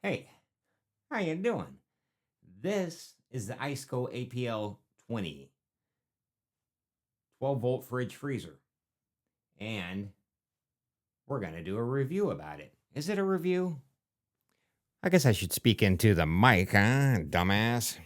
Hey, how you doing? This is the Iceco APL 20 12-volt fridge freezer, and we're going to do a review about it. Is it a review? I guess I should speak into the mic, huh, dumbass?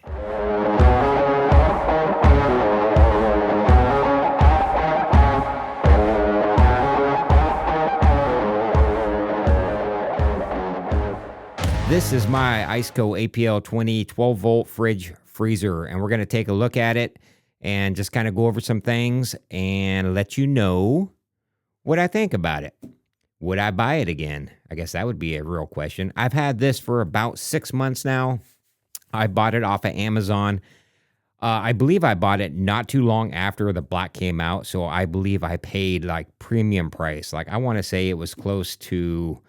This is my Iceco APL 20 12-volt fridge freezer, and we're going to take a look at it and just kind of go over some things and let you know what I think about it. Would I buy it again? I guess that would be a real question. I've had this for about 6 months now. I bought it off of Amazon. I believe I bought it not too long after the black came out, so I believe I paid like premium price. Like I want to say it was close to,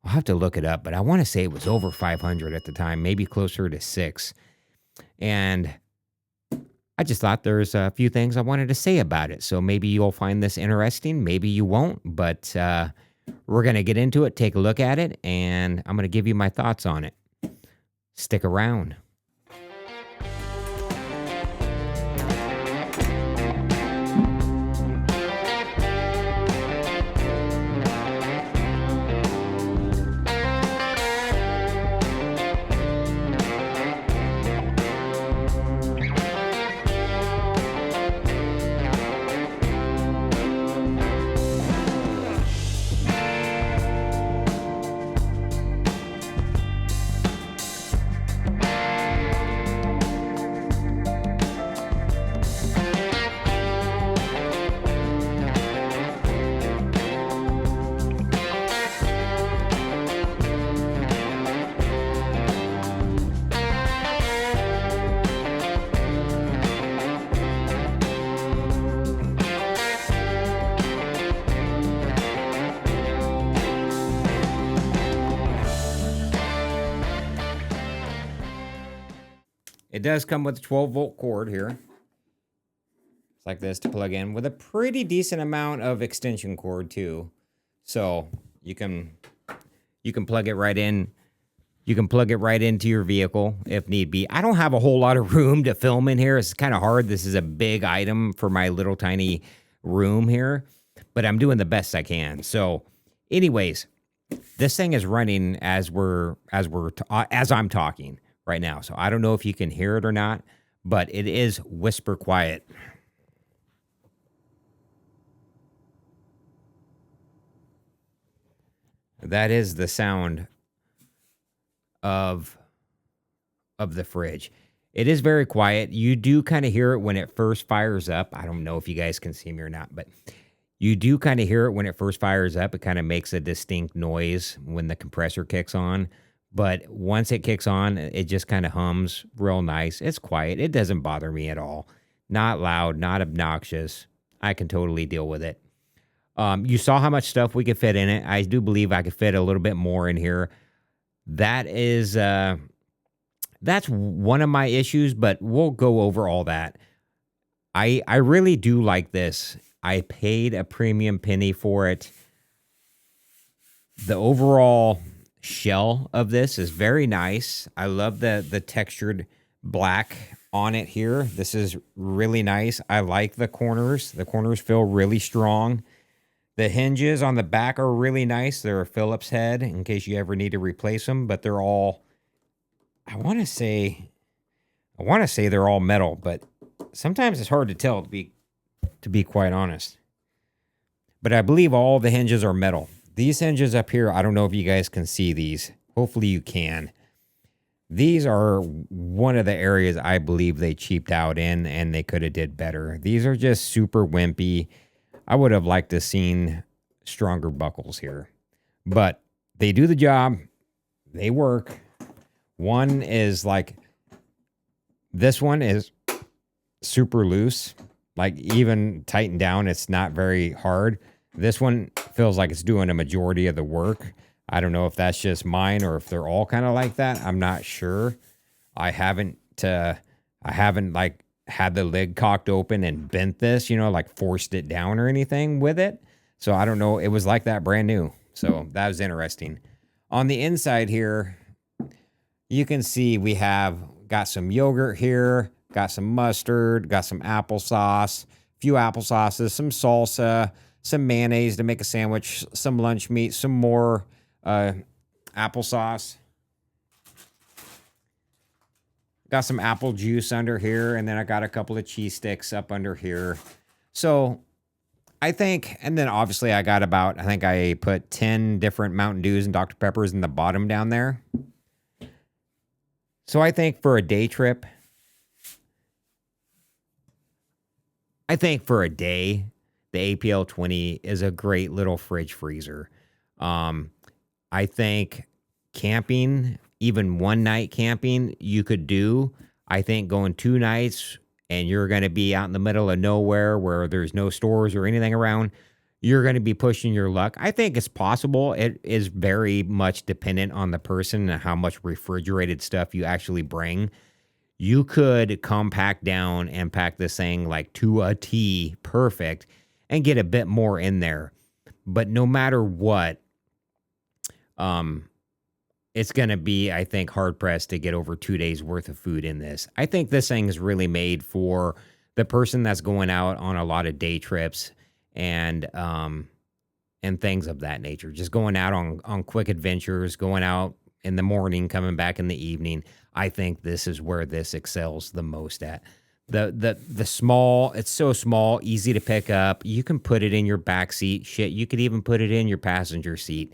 I'll have to look it up, but I want to say it was over 500 at the time, maybe closer to 6. And I just thought there's a few things I wanted to say about it. So maybe you'll find this interesting, maybe you won't, but we're going to get into it, take a look at it, and I'm going to give you my thoughts on it. Stick around. It does come with a 12-volt cord here. It's like this to plug in with a pretty decent amount of extension cord too. So you can plug it right in. You can plug it right into your vehicle if need be. I don't have a whole lot of room to film in here. It's kind of hard. This is a big item for my little tiny room here, but I'm doing the best I can. So anyways, this thing is running as I'm talking right now. So I don't know if you can hear it or not, but it is whisper quiet. That is the sound of the fridge. It is very quiet. You do kind of hear it when it first fires up. I don't know if you guys can see me or not, but you do kind of hear it when it first fires up. It kind of makes a distinct noise when the compressor kicks on. But once it kicks on, it just kind of hums real nice. It's quiet. It doesn't bother me at all. Not loud, not obnoxious. I can totally deal with it. You saw how much stuff we could fit in it. I do believe I could fit a little bit more in here. That is, that's one of my issues, but we'll go over all that. I really do like this. I paid a premium penny for it. The overall shell of this is very nice. I love the textured black on it here. This is really nice. I like the corners. The corners feel really strong. The hinges on the back are really nice. They're a Phillips head in case you ever need to replace them, but they're all, I want to say they're all metal, but sometimes it's hard to tell, to be quite honest. But I believe all the hinges are metal. These hinges up here, I don't know if you guys can see these. Hopefully you can. These are one of the areas I believe they cheaped out in, and they could have did better. These are just super wimpy. I would have liked to seen stronger buckles here. But they do the job. They work. One is like, this one is super loose. Like even tightened down, it's not very hard. This one feels like it's doing a majority of the work. I don't know if that's just mine or if they're all kind of like that. I'm not sure. I haven't like had the lid cocked open and bent this, like forced it down or anything with it. So I don't know. It was like that brand new. So that was interesting. On the inside here, You can see we have got some yogurt here, got some mustard, got some applesauce, a few applesauces, some salsa, some mayonnaise to make a sandwich, some lunch meat, some more uh, applesauce. Got some apple juice under here, and then I got a couple of cheese sticks up under here. So I think, and then obviously I got about, I think I put 10 different Mountain Dews and Dr. Peppers in the bottom down there. So I think for a day trip, the APL 20 is a great little fridge freezer. Um, I think camping, even one night camping, you could do. I think going 2 nights and you're going to be out in the middle of nowhere where there's no stores or anything around, you're going to be pushing your luck. I think it's possible. It is very much dependent on the person and how much refrigerated stuff you actually bring. You could compact down and pack this thing like to a T perfect and get a bit more in there. But no matter what, it's going to be, I think, hard pressed to get over 2 days worth of food in this. I think this thing is really made for the person that's going out on a lot of day trips and things of that nature. Just going out on quick adventures, going out in the morning, coming back in the evening. I think this is where this excels the most at. The small, it's so small, easy to pick up. You can put it in your back seat. Shit, you could even put it in your passenger seat.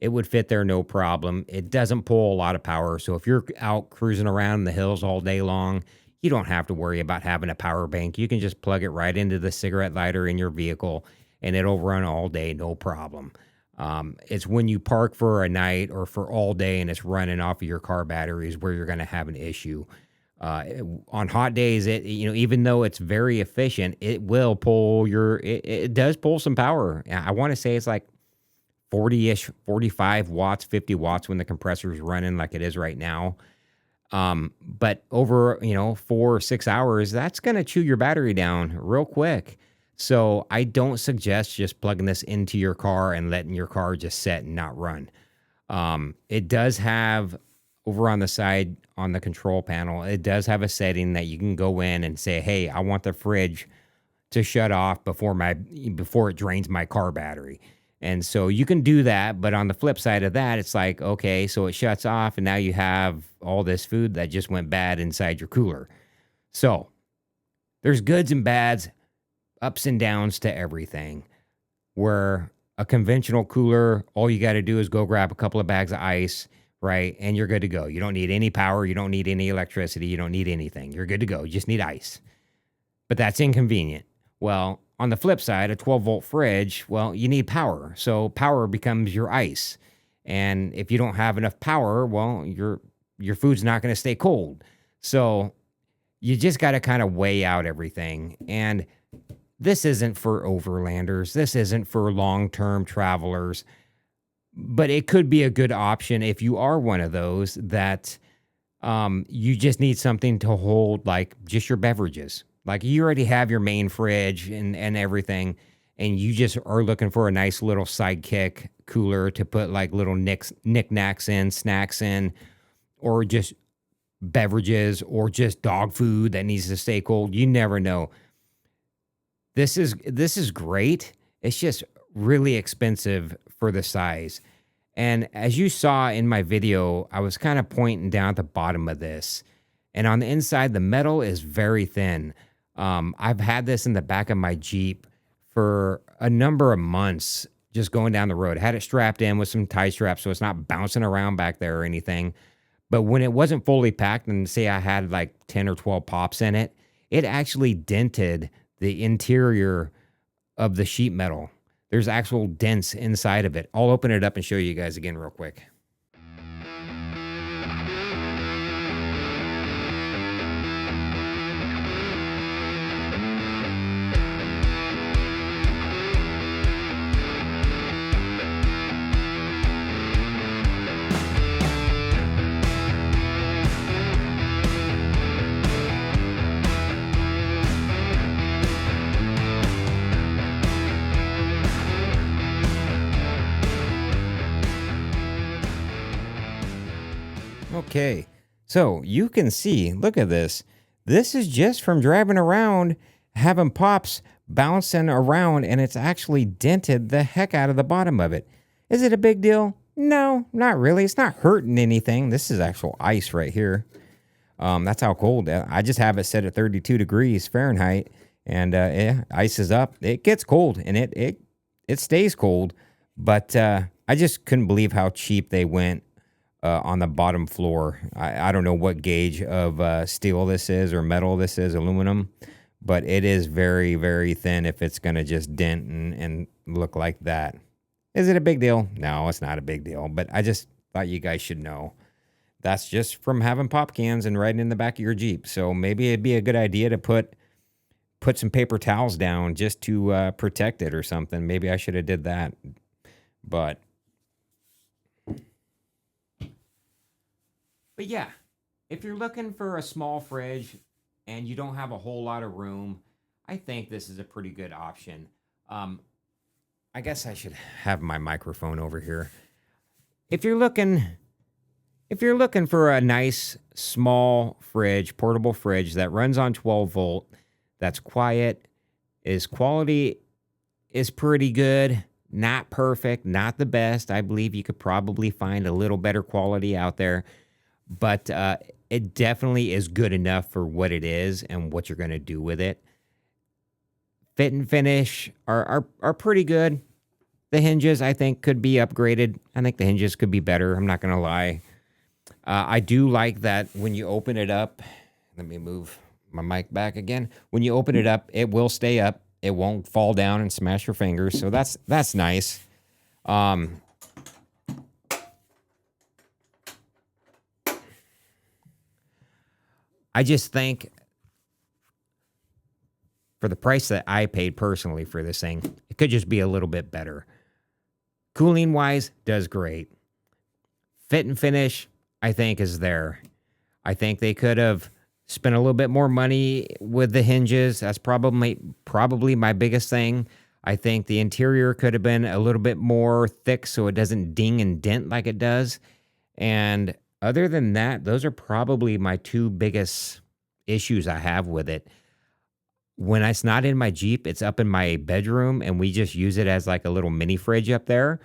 It would fit there no problem. It doesn't pull a lot of power. So if you're out cruising around in the hills all day long, you don't have to worry about having a power bank. You can just plug it right into the cigarette lighter in your vehicle and it'll run all day, no problem. It's when you park for a night or for all day and it's running off of your car batteries where you're going to have an issue. On hot days, even though it's very efficient, it will pull it does pull some power. I want to say it's like 40-ish, 45 watts, 50 watts when the compressor is running like it is right now. But over, 4 or 6 hours, that's going to chew your battery down real quick. So I don't suggest just plugging this into your car and letting your car just set and not run. It does have over on the side on the control panel, it does have a setting that you can go in and say, hey, I want the fridge to shut off before it drains my car battery. And so you can do that, but on the flip side of that, it's like, okay, so it shuts off and now you have all this food that just went bad inside your cooler. So there's goods and bads, ups and downs to everything. Where a conventional cooler, all you got to do is go grab a couple of bags of ice, right? And you're good to go. You don't need any power. You don't need any electricity. You don't need anything. You're good to go. You just need ice. But that's inconvenient. Well, on the flip side, a 12-volt fridge, well, you need power. So power becomes your ice. And if you don't have enough power, well, your food's not going to stay cold. So you just got to kind of weigh out everything. And this isn't for overlanders. This isn't for long-term travelers. But it could be a good option if you are one of those that you just need something to hold, like just your beverages. Like you already have your main fridge and everything, and you just are looking for a nice little sidekick cooler to put like little knickknacks in, snacks in, or just beverages, or just dog food that needs to stay cold. You never know. This is great. It's just really expensive for the size. And as you saw in my video, I was kind of pointing down at the bottom of this. And on the inside, the metal is very thin. I've had this in the back of my Jeep for a number of months, just going down the road. I had it strapped in with some tie straps so it's not bouncing around back there or anything. But when it wasn't fully packed, and say I had like 10 or 12 pops in it, it actually dented the interior of the sheet metal. There's actual dents inside of it. I'll open it up and show you guys again real quick. Okay, So you can see, look at this. This is just from driving around, having pops bouncing around, and it's actually dented the heck out of the bottom of it. Is it a big deal? No, not really. It's not hurting anything. This is actual ice right here. That's how cold. I just have it set at 32 degrees Fahrenheit, and yeah, ice is up. It gets cold, and it stays cold. But I just couldn't believe how cheap they went on the bottom floor. I don't know what gauge of steel this is or metal this is, aluminum, but it is very, very thin if it's going to just dent and look like that. Is it a big deal? No, it's not a big deal, but I just thought you guys should know. That's just from having pop cans and riding in the back of your Jeep. So maybe it'd be a good idea to put some paper towels down just to protect it or something. Maybe I should have did that. But yeah, if you're looking for a small fridge and you don't have a whole lot of room, I think this is a pretty good option. Um, I guess I should have my microphone over here. If you're looking if you're looking for a nice small fridge, portable fridge that runs on 12 volt, that's quiet, is quality is pretty good, not perfect, not the best. I believe you could probably find a little better quality out there, but it definitely is good enough for what it is and what you're going to do with it. Fit and finish are pretty good. The hinges, I think, could be upgraded. I think the hinges could be better. I'm not going to lie. I do like that when you open it up. Let me move my mic back again. When you open it up, it will stay up. It won't fall down and smash your fingers. So that's nice. I just think for the price that I paid personally for this thing, it could just be a little bit better. Cooling wise, does great. Fit and finish, I think, is there. I think they could have spent a little bit more money with the hinges. That's probably my biggest thing. I think the interior could have been a little bit more thick so it doesn't ding and dent like it does. And other than that, those are probably my two biggest issues I have with it. When it's not in my Jeep, it's up in my bedroom, and we just use it as like a little mini fridge up there.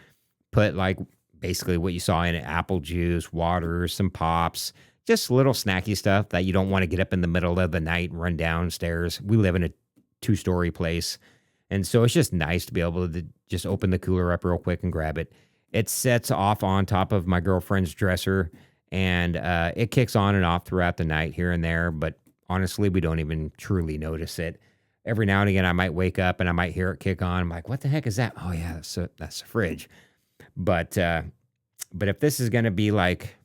Put like basically what you saw in it: apple juice, water, some pops, just little snacky stuff that you don't want to get up in the middle of the night and run downstairs. We live in a 2-story place, and so it's just nice to be able to just open the cooler up real quick and grab it. It sets off on top of my girlfriend's dresser, and it kicks on and off throughout the night here and there, but honestly, we don't even truly notice it. Every now and again, I might wake up and I might hear it kick on. I'm like, what the heck is that? Oh, yeah, that's a fridge. But if this is going to be like,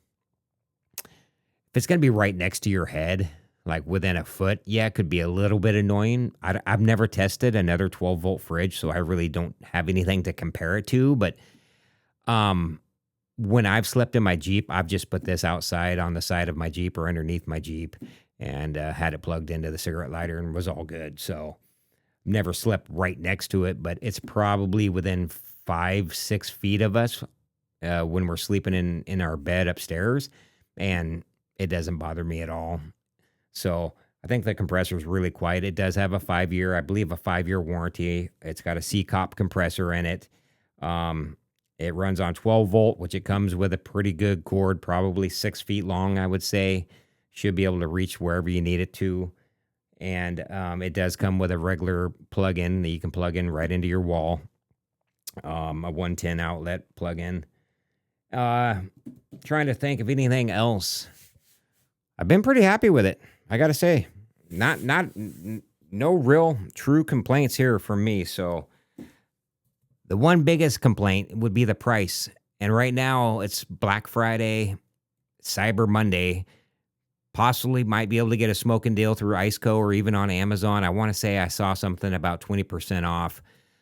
if it's going to be right next to your head, like within a foot, yeah, it could be a little bit annoying. I've never tested another 12 volt fridge, so I really don't have anything to compare it to. But when I've slept in my Jeep, I've just put this outside on the side of my Jeep or underneath my Jeep and had it plugged into the cigarette lighter and was all good. So never slept right next to it, but it's probably within 5-6 feet of us when we're sleeping in our bed upstairs, and it doesn't bother me at all. So I think the compressor is really quiet. It does have a 5-year, I believe, a 5-year warranty. It's got a C-Cop compressor in it. It runs on 12 volt, which it comes with a pretty good cord, probably 6 feet long, I would say. Should be able to reach wherever you need it to. And it does come with a regular plug-in that you can plug in right into your wall. A 110 outlet plug-in. Trying to think of anything else. I've been pretty happy with it, I gotta say. No real true complaints here from me. So the one biggest complaint would be the price. And right now it's Black Friday, Cyber Monday. Possibly might be able to get a smoking deal through Iceco or even on Amazon. I want to say I saw something about 20% off.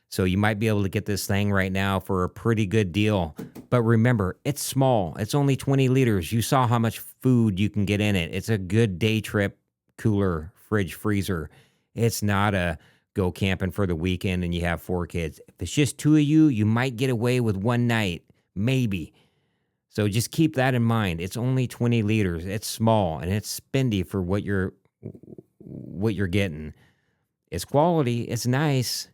So you might be able to get this thing right now for a pretty good deal. But remember, it's small. It's only 20 liters. You saw how much food you can get in it. It's a good day trip cooler, fridge, freezer. It's not a go camping for the weekend and you have 4 kids. If it's just 2 of you, you might get away with one night, maybe. So just keep that in mind. It's only 20 liters. It's small and it's spendy for what you're getting. It's quality, it's nice,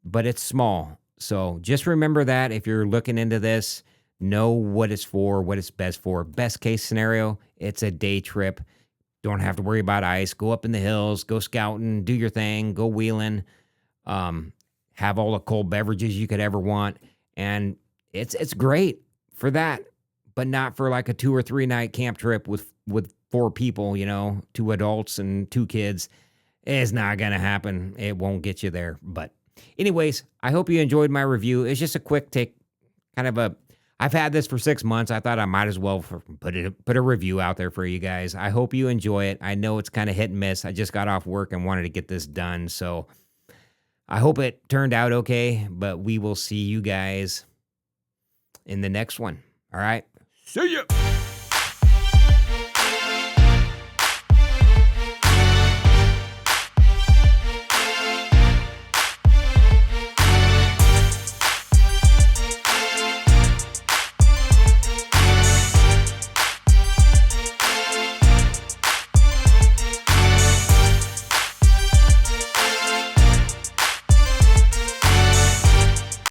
but it's small. So just remember that if you're looking into this, know what it's for, what it's best for. Best case scenario, it's a day trip. Don't have to worry about ice. Go up in the hills, go scouting, do your thing, go wheeling, um, have all the cold beverages you could ever want. And it's great for that, but not for like a 2 or 3 night camp trip with 4 people, 2 adults and 2 kids. It's not gonna happen. It won't get you there. But anyways, I hope you enjoyed my review. It's just a quick take, kind of a. I've had this for 6 months. I thought I might as well put a review out there for you guys. I hope you enjoy it. I know it's kind of hit and miss. I just got off work and wanted to get this done, so I hope it turned out okay. But we will see you guys in the next one. All right. See ya.